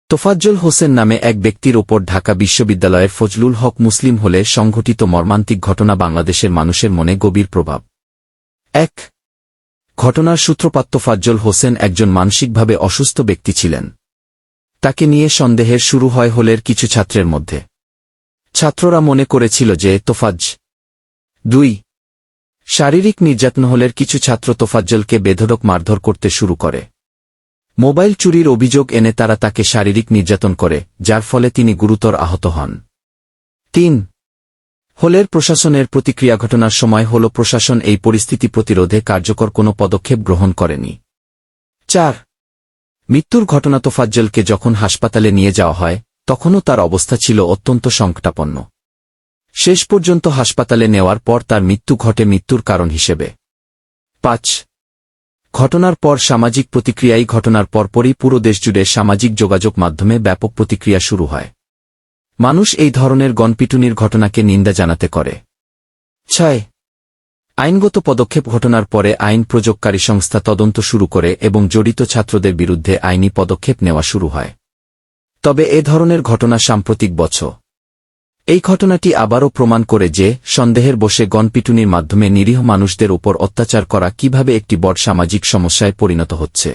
তোফাজ্জল হোসেন নামে এক ব্যক্তির ওপর ঢাকা বিশ্ববিদ্যালয়ের ফজলুল হক মুসলিম হলে সংঘটিত মর্মান্তিক ঘটনা বাংলাদেশের মানুষের মনে গভীর প্রভাব। ১ ঘটনার সূত্রপাত তোফাজ্জল হোসেন একজন মানসিকভাবে অসুস্থ ব্যক্তি ছিলেন। তাকে নিয়ে সন্দেহের শুরু হয় হলের কিছু ছাত্রের মধ্যে। ছাত্ররা মনে করেছিল যে তোফাজ্জ ২ শারীরিক নির্যাতন হলের কিছু ছাত্র তোফাজ্জলকে বেধড়ক মারধর করতে শুরু করে। মোবাইল চুরির অভিযোগ এনে তারা তাকে শারীরিক নির্যাতন করে, যার ফলে তিনি গুরুতর আহত হন। ৩ হলের প্রশাসনের প্রতিক্রিয়া ঘটনার সময় হল প্রশাসন এই পরিস্থিতি প্রতিরোধে কার্যকর কোনো পদক্ষেপ গ্রহণ করেনি। ৪ মৃত্যুর ঘটনা তোফাজ্জলকে যখন হাসপাতালে নিয়ে যাওয়া হয় তখনও তার অবস্থা ছিল অত্যন্ত সংকটাপন্ন। শেষ পর্যন্ত হাসপাতালে নেওয়ার পর তার মৃত্যু ঘটে মৃত্যুর কারণ হিসেবে। ৫ ঘটনার পর সামাজিক প্রতিক্রিয়াই ঘটনার পরপরই পুরো দেশজুড়ে সামাজিক যোগাযোগ মাধ্যমে ব্যাপক প্রতিক্রিয়া শুরু হয়। মানুষ এই ধরনের গণপিটুনির ঘটনাকে নিন্দা জানাতে করে। ৬ আইনগত পদক্ষেপ ঘটনার পরে আইন প্রয়োগকারী সংস্থা তদন্ত শুরু করে এবং জড়িত ছাত্রদের বিরুদ্ধে আইনি পদক্ষেপ নেওয়া শুরু হয়। তবে এ ধরনের ঘটনা সাম্প্রতিক বছর। এই ঘটনাটি আবারও প্রমাণ করে যে সন্দেহের বশে গণপিটুনির মাধ্যমে নিরীহ মানুষদের উপর অত্যাচার করা কিভাবে একটি বড় সামাজিক সমস্যায় পরিণত হচ্ছে।